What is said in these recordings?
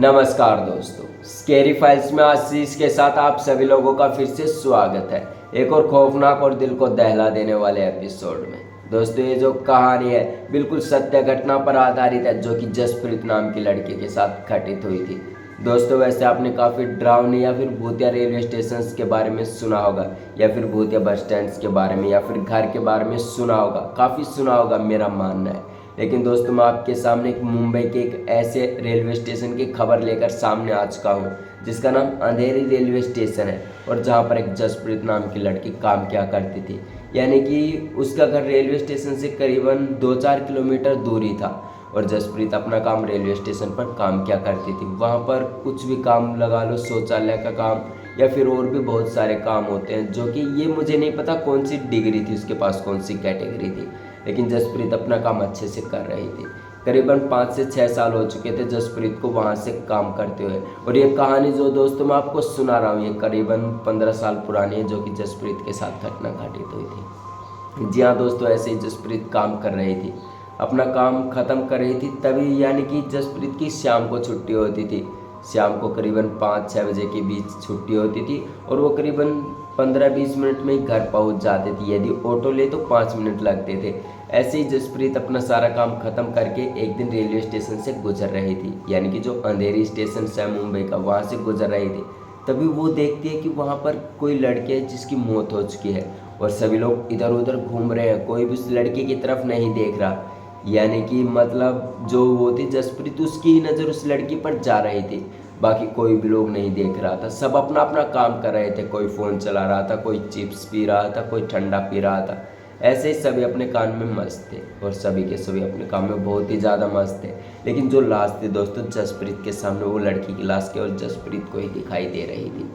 नमस्कार दोस्तों, scary files में आशीष के साथ आप सभी लोगों का फिर से स्वागत है एक और खौफनाक और दिल को दहला देने वाले एपिसोड में। दोस्तों, ये जो कहानी है बिल्कुल सत्य घटना पर आधारित है, जो कि जसप्रीत नाम की लड़की के साथ घटित हुई थी। दोस्तों, वैसे आपने काफ़ी डरावनी या फिर भूतिया रेलवे स्टेशन के बारे में सुना होगा, या फिर भूतिया बस स्टैंड के बारे में, या फिर घर के बारे में सुना होगा, काफ़ी सुना होगा मेरा मानना है। लेकिन दोस्तों, मैं आपके सामने एक मुंबई के एक ऐसे रेलवे स्टेशन की खबर लेकर सामने आ चुका हूँ जिसका नाम अंधेरी रेलवे स्टेशन है, और जहाँ पर एक जसप्रीत नाम की लड़की काम किया करती थी। यानी कि उसका घर रेलवे स्टेशन से करीबन 2-4 किलोमीटर दूरी था, और जसप्रीत अपना काम रेलवे स्टेशन पर काम किया करती थी। वहाँ पर कुछ भी काम लगा लो, शौचालय का काम या फिर और भी बहुत सारे काम होते हैं, जो कि ये मुझे नहीं पता कौन सी डिग्री थी उसके पास, कौन सी कैटेगरी थी, लेकिन जसप्रीत अपना काम अच्छे से कर रही थी। करीबन 5 से 6 साल हो चुके थे जसप्रीत को वहाँ से काम करते हुए। और ये कहानी जो दोस्तों मैं आपको सुना रहा हूँ, ये करीबन 15 साल पुरानी है, जो कि जसप्रीत के साथ घटना घटित हुई थी। जी हाँ दोस्तों, ऐसे ही जसप्रीत काम कर रही थी, अपना काम ख़त्म कर रही थी। तभी यानी कि जसप्रीत की शाम को छुट्टी होती थी। शाम को करीबन 5-6 बजे के बीच छुट्टी होती थी, और वो करीबन 15-20 मिनट में ही घर पहुंच जाते थे। यदि ऑटो ले तो 5 मिनट लगते थे। ऐसे ही जसप्रीत अपना सारा काम ख़त्म करके एक दिन रेलवे स्टेशन से गुजर रही थी, यानी कि जो अंधेरी स्टेशन है मुंबई का, वहाँ से गुजर रही थी। तभी वो देखती है कि वहाँ पर कोई लड़की है जिसकी मौत हो चुकी है, और सभी लोग इधर उधर घूम रहे हैं, कोई भी उस लड़की की तरफ नहीं देख रहा। यानी कि मतलब जो वो थी जसप्रीत, उसकी ही नज़र उस लड़की पर जा रही थी, बाकी कोई भी लोग नहीं देख रहा था। सब अपना अपना काम कर रहे थे, कोई फ़ोन चला रहा था, कोई चिप्स पी रहा था, कोई ठंडा पी रहा था। ऐसे ही सभी अपने काम में मस्त थे, और सभी के सभी अपने काम में बहुत ही ज़्यादा मस्त थे। लेकिन जो लाश थी दोस्तों जसप्रीत के सामने, वो लड़की की लाश केवल जसप्रीत को ही दिखाई दे रही थी,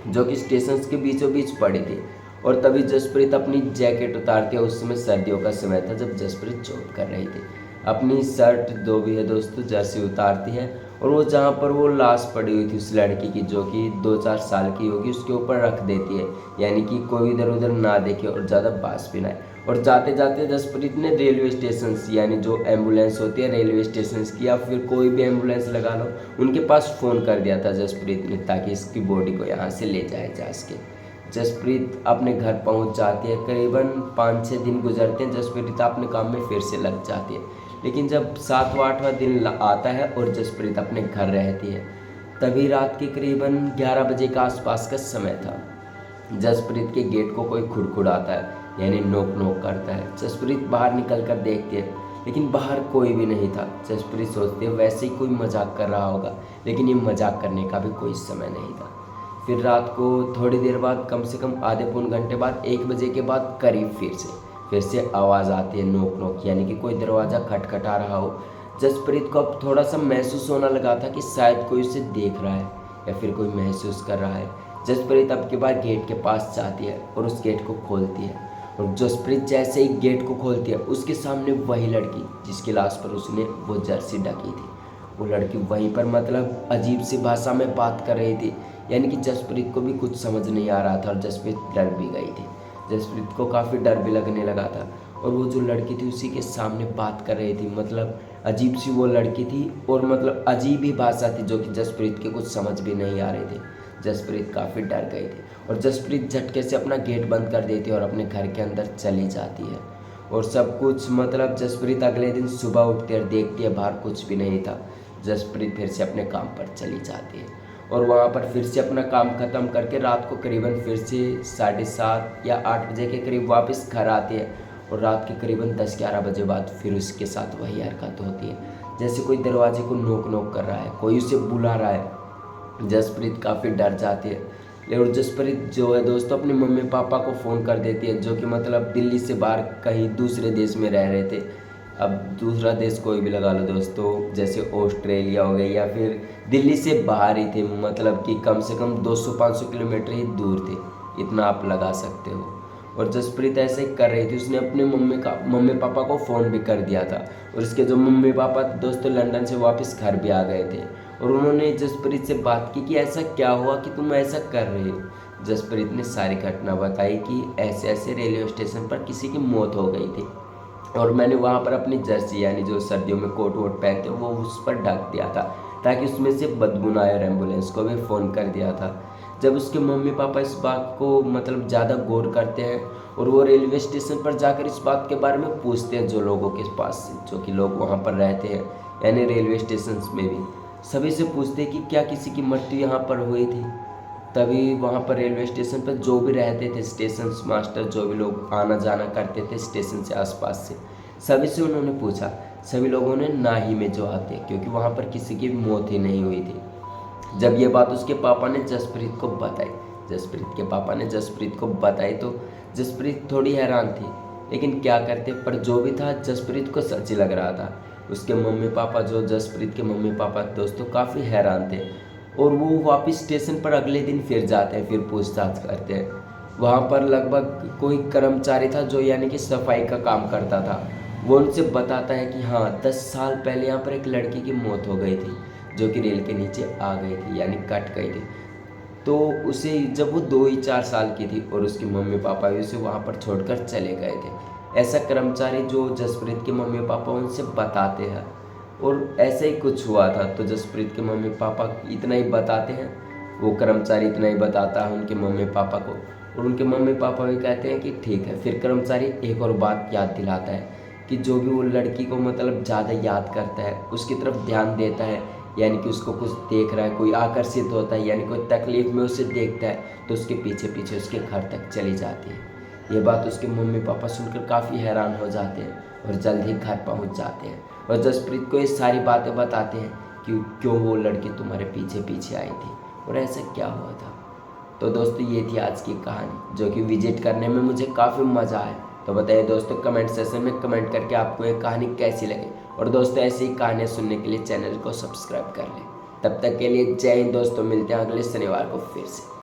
जो कि स्टेशन के बीचों बीच पड़ी थी। और तभी जसप्रीत अपनी जैकेट उतारती है। उस समय सर्दियों का समय था जब जसप्रीत जॉब कर रही थी। अपनी शर्ट जो भी है दोस्तों जर्सी उतारती है, और वो जहाँ पर वो लाश पड़ी हुई थी उस लड़की की, जो कि 2-4 साल की होगी, उसके ऊपर रख देती है, यानी कि कोई इधर उधर ना देखे और ज़्यादा बास भी ना आए। और जाते जाते जसप्रीत ने रेलवे स्टेशन यानी जो एम्बुलेंस होती है रेलवे स्टेशन की, या फिर कोई भी एम्बुलेंस लगा लो, उनके पास फ़ोन कर दिया था जसप्रीत ने, ताकि इसकी बॉडी को यहाँ से ले जाया जा सके। जसप्रीत अपने घर पहुंच जाती है। करीबन 5-6 दिन गुजरते हैं, जसप्रीत अपने काम में फिर से लग जाती है। लेकिन जब 7वां-8वां दिन आता है और जसप्रीत अपने घर रहती है, तभी रात के करीबन 11 बजे का आसपास का समय था। जसप्रीत के गेट को कोई खुड़खुड़ाता है, यानी नोक नोक करता है। जसप्रीत बाहर निकल कर देखती है, लेकिन बाहर कोई भी नहीं था। जसप्रीत सोचती है वैसे ही कोई मजाक कर रहा होगा, लेकिन ये मजाक करने का भी कोई समय नहीं था। फिर रात को थोड़ी देर बाद, कम से कम आधे पौन घंटे बाद, 1 बजे के बाद करीब फिर से आवाज़ आती है, नोक नोक, यानी कि कोई दरवाज़ा खटखटा रहा हो। जसप्रीत को अब थोड़ा सा महसूस होने लगा था कि शायद कोई उसे देख रहा है, या फिर कोई महसूस कर रहा है। जसप्रीत अब के बाद गेट के पास जाती है और उस गेट को खोलती है। और जसप्रीत जैसे ही गेट को खोलती है, उसके सामने वही लड़की जिसकी लाश पर उसने वो जर्सी ढकी थी, वो लड़की वहीं पर मतलब अजीब सी भाषा में बात कर रही थी। यानी कि जसप्रीत को भी कुछ समझ नहीं आ रहा था, और जसप्रीत डर भी गई थी। जसप्रीत को काफ़ी डर भी लगने लगा था, और वो जो लड़की थी उसी के सामने बात कर रही थी। मतलब अजीब सी वो लड़की थी, और मतलब अजीब ही भाषा थी, जो कि जसप्रीत के कुछ समझ भी नहीं आ रहे थे। जसप्रीत काफ़ी डर गई थी, और जसप्रीत झटके से अपना गेट बंद कर देती है और अपने घर के अंदर चली जाती है। और सब कुछ मतलब जसप्रीत अगले दिन सुबह उठती है और देखती है बाहर कुछ भी नहीं था। जसप्रीत फिर से अपने काम पर चली जाती है, और वहाँ पर फिर से अपना काम ख़त्म करके रात को करीबन फिर से 7:30 या 8 बजे के करीब वापस घर आती है। और रात के करीबन 10-11 बजे बाद फिर उसके साथ वही हरकत होती है, जैसे कोई दरवाजे को नोक नोक कर रहा है, कोई उसे बुला रहा है। जसप्रीत काफ़ी डर जाती है, और जसप्रीत जो है दोस्तों अपने मम्मी पापा को फ़ोन कर देती है, जो कि मतलब दिल्ली से बाहर कहीं दूसरे देश में रह रहे थे। अब दूसरा देश कोई भी लगा लो दोस्तों, जैसे ऑस्ट्रेलिया हो गया, या फिर दिल्ली से बाहर ही थे, मतलब कि कम से कम 200-500 किलोमीटर ही दूर थे, इतना आप लगा सकते हो। और जसप्रीत ऐसे ही कर रही थी, उसने अपने मम्मी पापा को फ़ोन भी कर दिया था, और उसके जो मम्मी पापा दोस्तों लंदन से वापस घर भी आ गए थे, और उन्होंने जसप्रीत से बात की कि ऐसा क्या हुआ कि तुम ऐसा कर रहे हो। जसप्रीत ने सारी घटना बताई कि ऐसे ऐसे रेलवे स्टेशन पर किसी की मौत हो गई थी, और मैंने वहाँ पर अपनी जर्सी यानी जो सर्दियों में कोट वोट पहनते हैं वो उस पर ढक दिया था। ताकि उसमें से बदबू ना आए, और एम्बुलेंस को भी फ़ोन कर दिया था। जब उसके मम्मी पापा इस बात को मतलब ज़्यादा गौर करते हैं और वो रेलवे स्टेशन पर जाकर इस बात के बारे में पूछते हैं जो लोगों के पास, जो कि लोग वहाँ पर रहते हैं, यानी रेलवे स्टेशन में भी सभी से पूछते हैं कि क्या किसी की मृत्यु यहाँ पर हुई थी। तभी वहाँ पर रेलवे स्टेशन पर जो भी रहते थे, स्टेशन मास्टर, जो भी लोग आना जाना करते थे स्टेशन से आसपास से, सभी से उन्होंने पूछा। सभी लोगों ने ना ही में जवाब दिया, क्योंकि वहाँ पर किसी की मौत ही नहीं हुई थी। जब ये बात उसके पापा ने जसप्रीत को बताई, जसप्रीत के पापा ने जसप्रीत को बताई, तो जसप्रीत थोड़ी हैरान थी, लेकिन क्या करते, पर जो भी था जसप्रीत को सच ही लग रहा था। उसके मम्मी पापा, जो जसप्रीत के मम्मी पापा दोस्तों, काफ़ी हैरान थे, और वो वापस स्टेशन पर अगले दिन फिर जाते हैं, फिर पूछताछ करते हैं। वहाँ पर लगभग कोई कर्मचारी था जो यानी कि सफाई का काम करता था। वो उनसे बताता है कि हाँ, 10 साल पहले यहाँ पर एक लड़की की मौत हो गई थी, जो कि रेल के नीचे आ गई थी, यानी कट गई थी। तो उसे जब वो 2 ही 4 साल की थी, और उसके मम्मी पापा भी उसे वहाँ पर छोड़कर चले गए थे। ऐसा कर्मचारी जो जसप्रीत के मम्मी पापा उनसे बताते हैं, और ऐसा ही कुछ हुआ था। तो जसप्रीत के मम्मी पापा इतना ही बताते हैं, वो कर्मचारी इतना ही बताता है उनके मम्मी पापा को, और उनके मम्मी पापा भी कहते हैं कि ठीक है। फिर कर्मचारी एक और बात याद दिलाता है कि जो भी वो लड़की को मतलब ज़्यादा याद करता है, उसकी तरफ ध्यान देता है, यानी कि उसको कुछ देख रहा है, कोई आकर्षित होता है, यानी कोई तकलीफ़ में उसे देखता है, तो उसके पीछे पीछे उसके घर तक चली जाती है। ये बात उसके मम्मी पापा सुनकर काफ़ी हैरान हो जाते हैं, और जल्द ही घर पहुंच जाते हैं, और जसप्रीत को ये सारी बातें बताते हैं कि क्यों वो लड़की तुम्हारे पीछे पीछे आई थी और ऐसा क्या हुआ था। तो दोस्तों, ये थी आज की कहानी, जो कि विजिट करने में मुझे काफ़ी मज़ा आया। तो बताइए दोस्तों कमेंट सेक्शन में कमेंट करके आपको ये कहानी कैसी लगी, और दोस्तों ऐसी ही कहानियाँ सुनने के लिए चैनल को सब्सक्राइब कर लें। तब तक के लिए जय हिंद दोस्तों, मिलते हैं अगले शनिवार को फिर से।